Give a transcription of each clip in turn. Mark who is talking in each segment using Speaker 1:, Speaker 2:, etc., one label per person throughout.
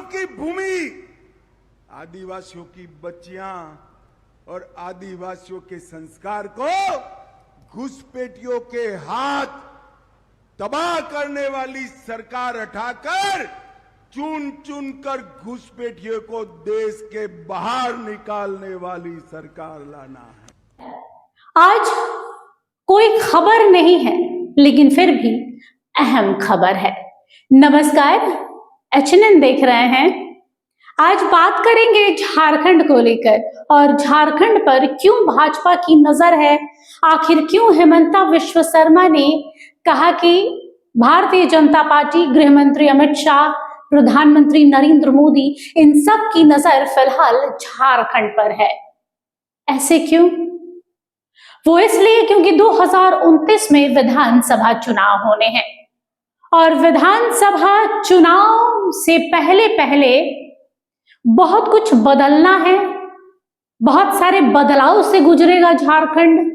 Speaker 1: की भूमि, आदिवासियों की बच्चियां और आदिवासियों के संस्कार को घुसपैठियों के हाथ तबाह करने वाली सरकार हटाकर चुन चुन कर घुसपैठियों को देश के बाहर निकालने वाली सरकार लाना है।
Speaker 2: आज कोई खबर नहीं है, लेकिन फिर भी अहम खबर है। नमस्कार, HNN देख रहे हैं। आज बात करेंगे झारखंड को लेकर और झारखंड पर क्यों भाजपा की नजर है। आखिर क्यों हेमंता विश्व शर्मा ने कहा कि भारतीय जनता पार्टी, गृह मंत्री अमित शाह, प्रधानमंत्री नरेंद्र मोदी, इन सब की नजर फिलहाल झारखंड पर है। ऐसे क्यों? वो इसलिए क्योंकि 2029 में विधानसभा चुनाव होने हैं और विधानसभा चुनाव से पहले बहुत कुछ बदलना है। बहुत सारे बदलाव से गुजरेगा झारखंड।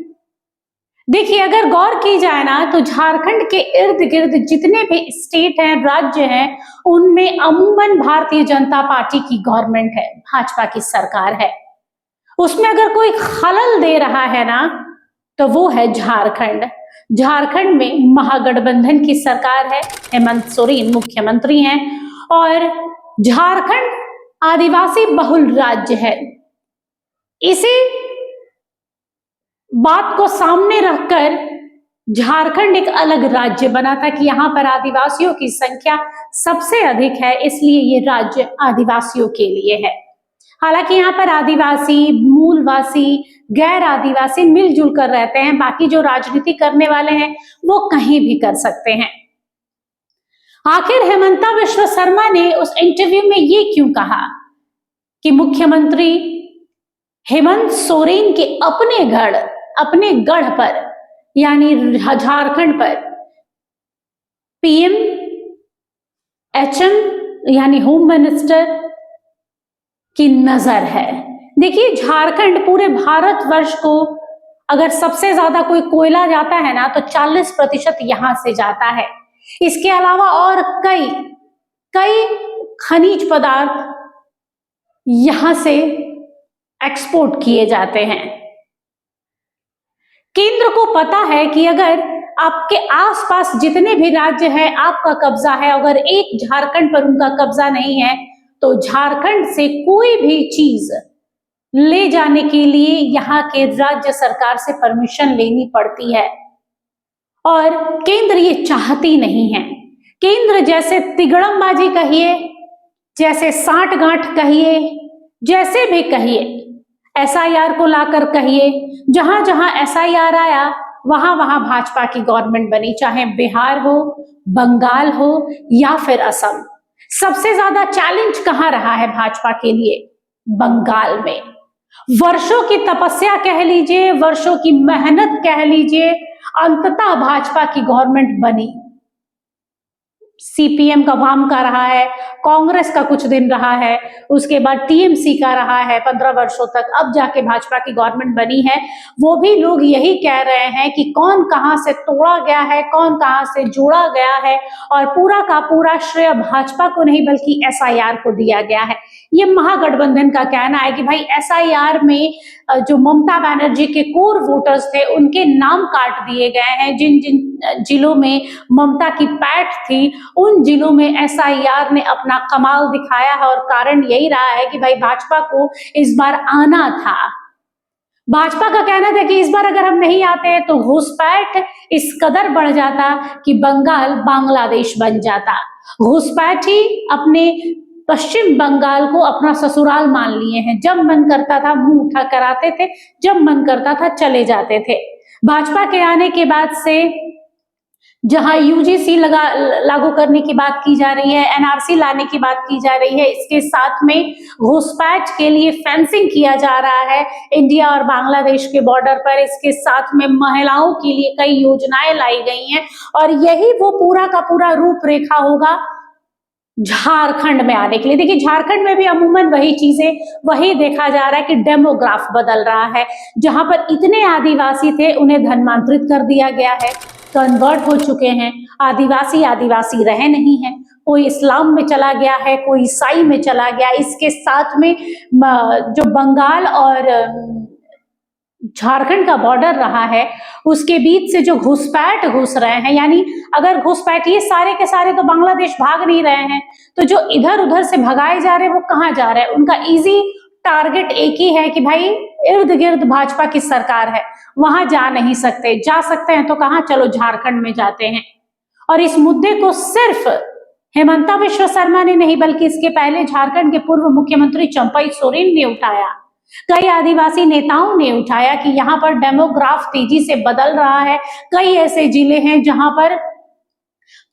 Speaker 2: देखिए, अगर गौर की जाए ना तो झारखंड के इर्द गिर्द जितने भी स्टेट हैं, राज्य हैं, उनमें अमूमन भारतीय जनता पार्टी की गवर्नमेंट है, भाजपा की सरकार है। उसमें अगर कोई खलल दे रहा है ना तो वो है झारखंड। झारखंड में महागठबंधन की सरकार है, हेमंत सोरेन मुख्यमंत्री हैं और झारखंड आदिवासी बहुल राज्य है। इसी बात को सामने रखकर झारखंड एक अलग राज्य बना था कि यहाँ पर आदिवासियों की संख्या सबसे अधिक है, इसलिए ये राज्य आदिवासियों के लिए है। हालांकि यहाँ पर आदिवासी, मूलवासी, गैर आदिवासी मिलजुल कर रहते हैं। बाकी जो राजनीति करने वाले हैं वो कहीं भी कर सकते हैं। आखिर हेमंता विश्व शर्मा ने उस इंटरव्यू में ये क्यों कहा कि मुख्यमंत्री हेमंत सोरेन के अपने गढ़ पर यानी झारखंड पर PM, HM यानी होम मिनिस्टर की नजर है। देखिए, झारखंड पूरे भारतवर्ष को अगर सबसे ज्यादा कोई कोयला जाता है ना तो 40% यहां से जाता है। इसके अलावा और कई खनिज पदार्थ यहां से एक्सपोर्ट किए जाते हैं। केंद्र को पता है कि अगर आपके आसपास जितने भी राज्य हैं आपका कब्जा है, अगर एक झारखंड पर उनका कब्जा नहीं है तो झारखंड से कोई भी चीज ले जाने के लिए यहाँ के राज्य सरकार से परमिशन लेनी पड़ती है और केंद्र ये चाहती नहीं है। केंद्र जैसे तिगड़मबाजी कहिए, जैसे साठगांठ कहिए, जैसे भी कहिए, SIR को लाकर कहिए, जहां जहां SIR आया वहां वहां भाजपा की गवर्नमेंट बनी, चाहे बिहार हो, बंगाल हो या फिर असम। सबसे ज्यादा चैलेंज कहां रहा है भाजपा के लिए? बंगाल में। वर्षों की तपस्या कह लीजिए, वर्षों की मेहनत कह लीजिए, अंततः भाजपा की गवर्नमेंट बनी। CPM का वाम का रहा है, कांग्रेस का कुछ दिन रहा है, उसके बाद TMC का रहा है 15 वर्षों तक, अब जाके भाजपा की गवर्नमेंट बनी है। वो भी लोग यही कह रहे हैं कि कौन कहां से तोड़ा गया है, कौन कहां से जोड़ा गया है और पूरा का पूरा श्रेय भाजपा को नहीं बल्कि SIR को दिया गया है। ये महागठबंधन का कहना है कि भाई SIR में जो ममता बनर्जी के कोर वोटर्स थे उनके नाम काट दिए गए हैं। जिन जिन जिलों में ममता की पैठ थी उन जिलों में SIR ने अपना कमाल दिखाया है और कारण यही रहा है कि भाई भाजपा को इस बार आना था। भाजपा का कहना था कि इस बार अगर हम नहीं आते तो घुसपैठ इस कदर बढ़ जाता कि बंगाल बांग्लादेश बन जाता। घुसपैठी अपने पश्चिम बंगाल को अपना ससुराल मान लिए हैं। जब मन करता था मुंह उठा कर आते थे, जब मन करता था चले जाते थे। भाजपा के आने के बाद से जहां UGC लागू करने की बात की जा रही है, NRC लाने की बात की जा रही है, इसके साथ में घुसपैठ के लिए फेंसिंग किया जा रहा है इंडिया और बांग्लादेश के बॉर्डर पर। इसके साथ में महिलाओं के लिए कई योजनाएं लाई गई हैं और यही वो पूरा का पूरा रूपरेखा होगा झारखंड में आने के लिए। देखिए, झारखंड में भी अमूमन वही देखा जा रहा है कि डेमोग्राफ बदल रहा है। जहां पर इतने आदिवासी थे उन्हें धर्मांतरित कर दिया गया है, कन्वर्ट हो चुके हैं। आदिवासी रहे नहीं हैं, कोई इस्लाम में चला गया है, कोई ईसाई में चला गया। इसके साथ में जो बंगाल और झारखंड का बॉर्डर रहा है, उसके बीच से जो घुसपैठ घुस रहे हैं, यानी अगर घुसपैठ ये सारे के सारे तो बांग्लादेश भाग नहीं रहे हैं, तो जो इधर उधर से भगाए जा रहे हैं वो कहाँ जा रहे हैं? उनका इजी टारगेट एक ही है कि भाई इर्द गिर्द भाजपा की सरकार है, वहां जा नहीं सकते, जा सकते हैं तो कहां, चलो झारखंड में जाते हैं। और इस मुद्दे को सिर्फ हेमंता विश्व शर्मा ने नहीं, बल्कि इसके पहले झारखंड के पूर्व मुख्यमंत्री चंपई सोरेन ने उठाया, कई आदिवासी नेताओं ने उठाया कि यहाँ पर डेमोग्राफ तेजी से बदल रहा है। कई ऐसे जिले हैं जहां पर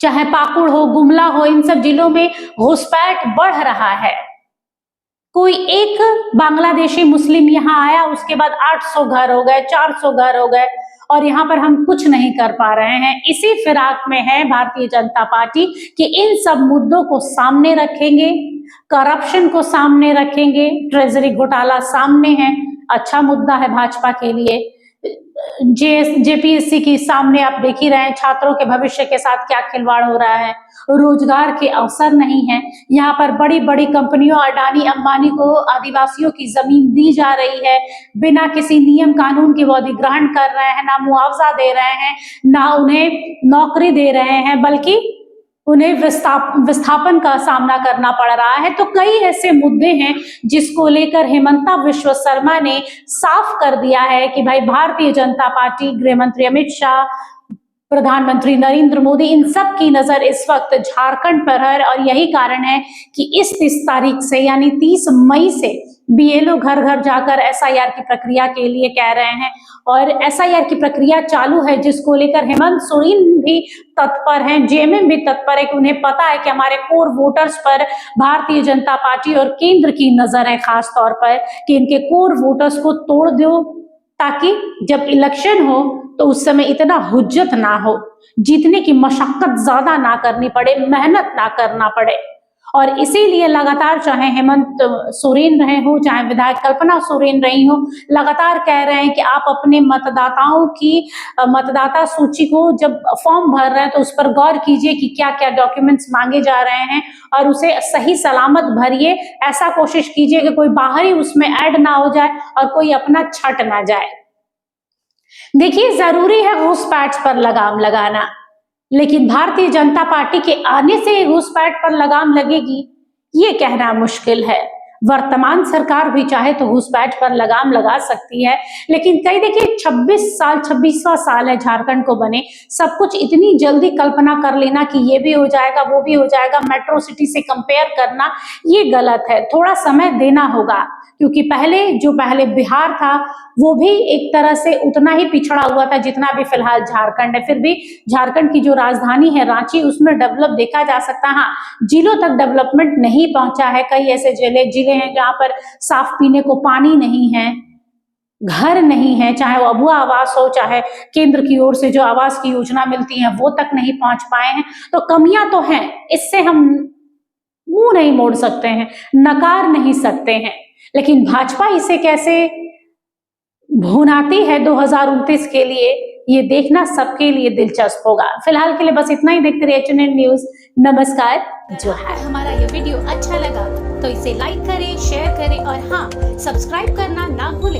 Speaker 2: चाहे पाकुड़ हो, गुमला हो, इन सब जिलों में घुसपैठ बढ़ रहा है। कोई एक बांग्लादेशी मुस्लिम यहाँ आया, उसके बाद 800 घर हो गए, 400 घर हो गए, और यहाँ पर हम कुछ नहीं कर पा रहे हैं। इसी फिराक में है भारतीय जनता पार्टी कि इन सब मुद्दों को सामने रखेंगे, करप्शन को सामने रखेंगे, ट्रेजरी घोटाला सामने है, अच्छा मुद्दा है भाजपा के लिए। जेपीएससी की सामने आप देख ही रहे हैं, छात्रों के भविष्य के साथ क्या खिलवाड़ हो रहा है, रोजगार के अवसर नहीं है। यहाँ पर बड़ी बड़ी कंपनियों, अडानी अंबानी को आदिवासियों की जमीन दी जा रही है, बिना किसी नियम कानून के वो अधिग्रहण कर रहे हैं, ना मुआवजा दे रहे हैं, ना उन्हें नौकरी दे रहे हैं, बल्कि उन्हें विस्थापन का सामना करना पड़ रहा है। तो कई ऐसे मुद्दे हैं जिसको लेकर हेमंता विश्व शर्मा ने साफ कर दिया है कि भाई भारतीय जनता पार्टी, गृह मंत्री अमित शाह, प्रधानमंत्री नरेंद्र मोदी, इन सब की नजर इस वक्त झारखंड पर है। और यही कारण है कि इस 30 तारीख से, यानी 30 मई से बीएलओ घर घर जाकर एसआईआर की प्रक्रिया के लिए कह रहे हैं, और एसआईआर की प्रक्रिया चालू है, जिसको लेकर हेमंत सोरेन भी तत्पर हैं, जेएमएम भी तत्पर है कि उन्हें पता है कि हमारे कोर वोटर्स पर भारतीय जनता पार्टी और केंद्र की नजर है, खास तौर पर कि इनके कोर वोटर्स को तोड़ दो, ताकि जब इलेक्शन हो तो उस समय इतना हुज्जत ना हो, जीतने की मशक्कत ज्यादा ना करनी पड़े, मेहनत ना करना पड़े। और इसीलिए लगातार, चाहे हेमंत सोरेन रहे हो, चाहे विधायक कल्पना सोरेन रही हो, लगातार कह रहे हैं कि आप अपने मतदाताओं की मतदाता सूची को जब फॉर्म भर रहे हैं तो उस पर गौर कीजिए कि क्या क्या डॉक्यूमेंट्स मांगे जा रहे हैं, और उसे सही सलामत भरिए। ऐसा कोशिश कीजिए कि कोई बाहरी उसमें ऐड ना हो जाए और कोई अपना छट ना जाए। देखिए, जरूरी है घुसपैठ पर लगाम लगाना, लेकिन भारतीय जनता पार्टी के आने से घुसपैठ पर लगाम लगेगी, ये कहना मुश्किल है। वर्तमान सरकार भी चाहे तो घुसपैठ पर लगाम लगा सकती है, लेकिन कई देखिए 26वां साल है झारखंड को बने, सब कुछ इतनी जल्दी कल्पना कर लेना कि ये भी हो जाएगा, वो भी हो जाएगा, मेट्रो सिटी से कंपेयर करना, ये गलत है। थोड़ा समय देना होगा, क्योंकि पहले बिहार था वो भी एक तरह से उतना ही पिछड़ा हुआ था जितना भी फिलहाल झारखंड है। फिर भी झारखंड की जो राजधानी है रांची, उसमें डेवलप देखा जा सकता है। हाँ, जिलों तक डेवलपमेंट नहीं पहुंचा है। कई ऐसे जिले हैं जहां पर साफ पीने को पानी नहीं है, घर नहीं है, चाहे वो अबुआ आवास हो, चाहे केंद्र की ओर से जो आवास की योजना मिलती है वो तक नहीं पहुंच पाए हैं। तो कमियां तो हैं, इससे हम मुंह नहीं मोड़ सकते हैं, नकार नहीं सकते हैं, लेकिन भाजपा इसे कैसे भुनाती है 2029 के लिए, ये देखना सबके लिए दिलचस्प होगा। फिलहाल के लिए बस इतना ही। देखते रहिए HNN न्यूज। नमस्कार। जो है
Speaker 3: हमारा ये वीडियो अच्छा लगा तो इसे लाइक करें, शेयर करें और हाँ, सब्सक्राइब करना ना भूलें।